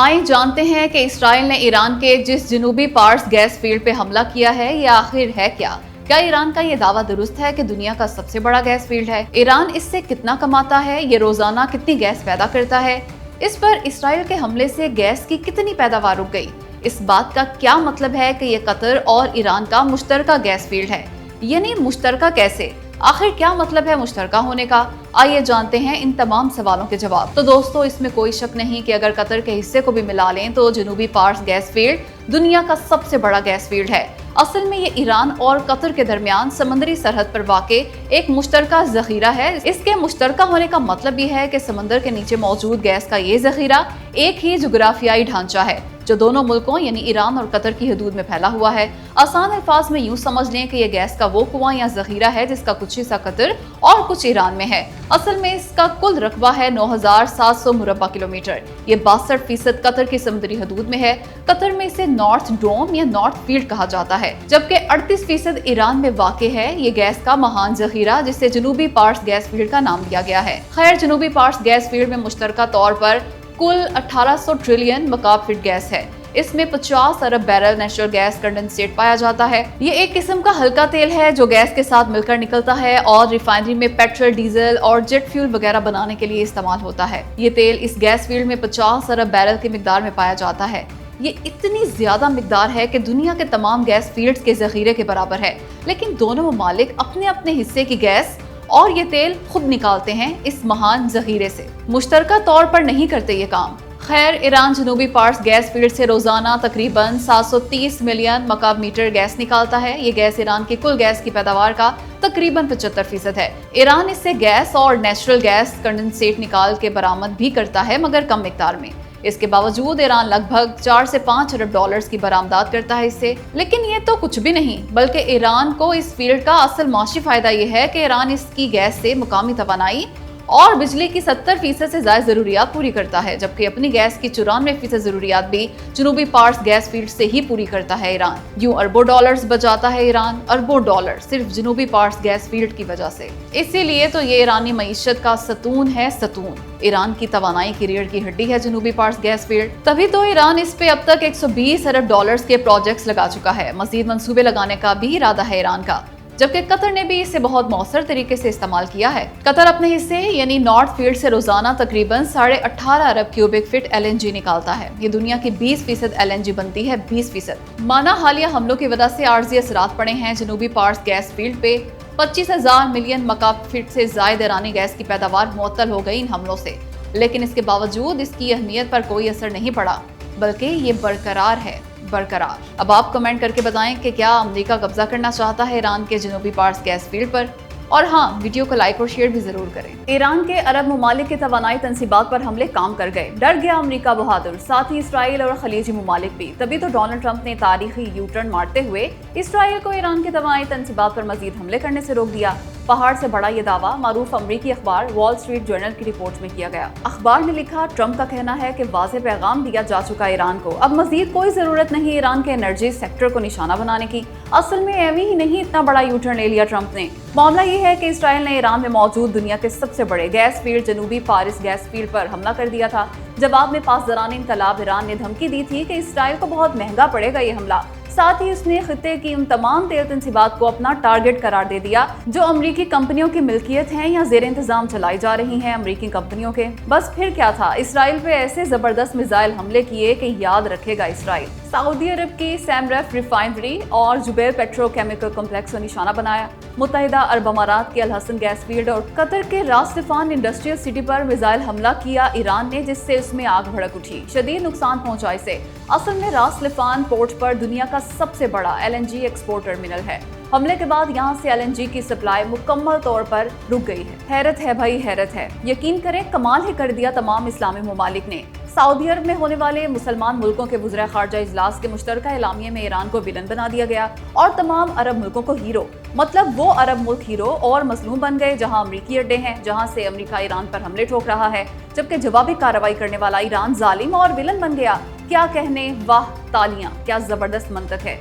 آئیں جانتے ہیں کہ اسرائیل نے ایران کے جس جنوبی پارس گیس فیلڈ پہ حملہ کیا ہے یہ آخر ہے کیا؟ کیا ایران کا یہ دعویٰ درست ہے کہ دنیا کا سب سے بڑا گیس فیلڈ ہے؟ ایران اس سے کتنا کماتا ہے؟ یہ روزانہ کتنی گیس پیدا کرتا ہے؟ اس پر اسرائیل کے حملے سے گیس کی کتنی پیداوار رک گئی؟ اس بات کا کیا مطلب ہے کہ یہ قطر اور ایران کا مشترکہ گیس فیلڈ ہے؟ یعنی مشترکہ کیسے؟ آخر کیا مطلب ہے مشترکہ ہونے کا؟ آئیے جانتے ہیں ان تمام سوالوں کے جواب۔ تو دوستو، اس میں کوئی شک نہیں کہ اگر قطر کے حصے کو بھی ملا لیں تو جنوبی پارس گیس فیلڈ دنیا کا سب سے بڑا گیس فیلڈ ہے۔ اصل میں یہ ایران اور قطر کے درمیان سمندری سرحد پر واقع ایک مشترکہ ذخیرہ ہے۔ اس کے مشترکہ ہونے کا مطلب یہ ہے کہ سمندر کے نیچے موجود گیس کا یہ ذخیرہ ایک ہی جغرافیائی ڈھانچہ ہے جو دونوں ملکوں یعنی ایران اور قطر کی حدود میں پھیلا ہوا ہے۔ آسان الفاظ میں یوں سمجھ لیں کہ یہ گیس کا وہ کنواں یا ذخیرہ ہے جس کا کچھ حصہ قطر اور کچھ ایران میں ہے۔ اصل میں اس کا کل رقبہ ہے 9700 مربع کلومیٹر۔ یہ 62% قطر کی سمندری حدود میں ہے۔ قطر میں اسے نارتھ ڈوم یا نارتھ فیلڈ کہا جاتا ہے، جبکہ 38% ایران میں واقع ہے یہ گیس کا مہان ذخیرہ جسے جنوبی پارس گیس فیلڈ کا نام دیا گیا ہے۔ خیر، جنوبی پارس گیس فیلڈ میں مشترکہ طور پر کل 1800 ٹریلین مکعب فٹ گیس ہے۔ اس میں 50 ارب بیرل نیچرل گیس کنڈنسیٹ پایا جاتا ہے۔ یہ ایک قسم کا ہلکا تیل ہے جو گیس کے ساتھ مل کر نکلتا ہے اور ریفائنری میں پیٹرول، ڈیزل اور جیٹ فیول وغیرہ بنانے کے لیے استعمال ہوتا ہے۔ یہ تیل اس گیس فیلڈ میں 50 ارب بیرل کی مقدار میں پایا جاتا ہے۔ یہ اتنی زیادہ مقدار ہے کہ دنیا کے تمام گیس فیلڈز کے ذخیرے کے برابر ہے، لیکن دونوں ممالک اپنے اپنے حصے کی گیس اور یہ تیل خود نکالتے ہیں اس مہان ذخیرے سے، مشترکہ طور پر نہیں کرتے یہ کام۔ خیر، ایران جنوبی پارس گیس فیلڈ سے روزانہ تقریباً 730 ملین مکعب میٹر گیس نکالتا ہے۔ یہ گیس ایران کی کل گیس کی پیداوار کا تقریباً 75% ہے۔ ایران اس سے گیس اور نیچرل گیس کنڈنسیٹ نکال کے برآمد بھی کرتا ہے، مگر کم مقدار میں۔ اس کے باوجود ایران لگ بھگ 4 سے 5 ارب ڈالرز کی برآمدات کرتا ہے اس سے۔ لیکن یہ تو کچھ بھی نہیں، بلکہ ایران کو اس فیلڈ کا اصل معاشی فائدہ یہ ہے کہ ایران اس کی گیس سے مقامی توانائی اور بجلی کی 70% سے زائد ضروریات پوری کرتا ہے، جبکہ اپنی گیس کی 94% ضروریات بھی جنوبی پارس گیس فیلڈ سے ہی پوری کرتا ہے ایران۔ یوں اربوں ڈالرز بچاتا ہے ایران، اربوں ڈالر صرف جنوبی پارس گیس فیلڈ کی وجہ سے۔ اسی لیے تو یہ ایرانی معیشت کا ستون ہے، ستون۔ ایران کی توانائی کی ریڑھ کی ہڈی ہے جنوبی پارس گیس فیلڈ، تبھی تو ایران اس پہ اب تک 120 ارب ڈالرز کے پروجیکٹس لگا چکا ہے۔ مزید منصوبے لگانے کا بھی ارادہ ہے ایران کا، جبکہ قطر نے بھی اسے بہت مؤثر طریقے سے استعمال کیا ہے۔ قطر اپنے حصے یعنی نارتھ فیلڈ سے روزانہ تقریباً 18.5 ارب کیوبک فٹ LNG نکالتا ہے۔ یہ دنیا کی 20% LNG بنتی ہے، 20%۔ مانا حالیہ حملوں کی وجہ سے عارضی اثرات پڑے ہیں جنوبی پارس گیس فیلڈ پہ۔ 25,000 ملین مکعب فٹ سے زائد ایرانی گیس کی پیداوار معطل ہو گئی ان حملوں سے، لیکن اس کے باوجود اس کی اہمیت پر کوئی اثر نہیں پڑا، بلکہ یہ برقرار ہے، برقرار۔ اب آپ کمنٹ کر کے بتائیں کہ کیا امریکہ قبضہ کرنا چاہتا ہے ایران کے جنوبی پارس گیس فیلڈ پر؟ اور ہاں، ویڈیو کو لائک اور شیئر بھی ضرور کریں۔ ایران کے عرب ممالک کے توانائی تنصیبات پر حملے کام کر گئے، ڈر گیا امریکہ بہادر، ساتھ ہی اسرائیل اور خلیجی ممالک بھی۔ تبھی تو ڈونلڈ ٹرمپ نے تاریخی یو ٹرن مارتے ہوئے اسرائیل کو ایران کے توانائی تنصیبات پر مزید حملے کرنے سے روک دیا۔ پہاڑ سے بڑا یہ دعویٰ معروف امریکی اخبار وال اسٹریٹ جرنل کی رپورٹ میں کیا گیا۔ اخبار نے لکھا، ٹرمپ کا کہنا ہے کہ واضح پیغام دیا جا چکا ایران کو، اب مزید کوئی ضرورت نہیں ایران کے انرجی سیکٹر کو نشانہ بنانے کی۔ اصل میں ایویں ہی نہیں، اتنا بڑا یو ٹرن لے لیا ٹرمپ نے۔ معاملہ یہ ہے کہ اسرائیل نے ایران میں موجود دنیا کے سب سے بڑے گیس فیلڈ جنوبی پارس گیس فیلڈ پر حملہ کر دیا تھا۔ جواب میں پاسداران انقلاب ایران نے دھمکی دی تھی کہ اسرائیل کو بہت مہنگا پڑے گا یہ حملہ۔ ساتھ ہی اس نے خطے کی ان تمام تیل تنصیبات کو اپنا ٹارگٹ قرار دے دیا جو امریکی کمپنیوں کی ملکیت ہیں یا زیر انتظام چلائی جا رہی ہیں امریکی کمپنیوں کے۔ بس پھر کیا تھا، اسرائیل پہ ایسے زبردست میزائل حملے کیے کہ یاد رکھے گا اسرائیل۔ سعودی عرب کی سیمرف ریفائنری اور جبیل پیٹرو کیمیکل کمپلیکس کو نشانہ بنایا۔ متحدہ عرب امارات کے الحسن گیس فیلڈ اور قطر کے راس لفان انڈسٹریل سٹی پر میزائل حملہ کیا ایران نے، جس سے اس میں آگ بھڑک اٹھی، شدید نقصان پہنچا اسے۔ اصل میں راس لفان پورٹ پر دنیا کا سب سے بڑا LNG ایکسپورٹ ٹرمینل ہے۔ حملے کے بعد یہاں سے LNG کی سپلائی مکمل طور پر رک گئی ہے۔ حیرت ہے بھائی، حیرت ہے۔ یقین کریں، کمال ہی کر دیا تمام اسلامی ممالک نے۔ سعودی عرب میں ہونے والے مسلمان ملکوں کے وزراء خارجہ اجلاس کے مشترکہ اعلامیے میں ایران کو ویلن بنا دیا گیا اور تمام عرب ملکوں کو ہیرو، مطلب وہ عرب ملک ہیرو اور مظلوم بن گئے جہاں امریکی اڈے ہیں، جہاں سے امریکہ ایران پر حملے ٹھوک رہا ہے، جبکہ جوابی کارروائی کرنے والا ایران ظالم اور ویلن بن گیا۔ کیا کہنے، واہ، تالیاں، کیا زبردست منطق ہے۔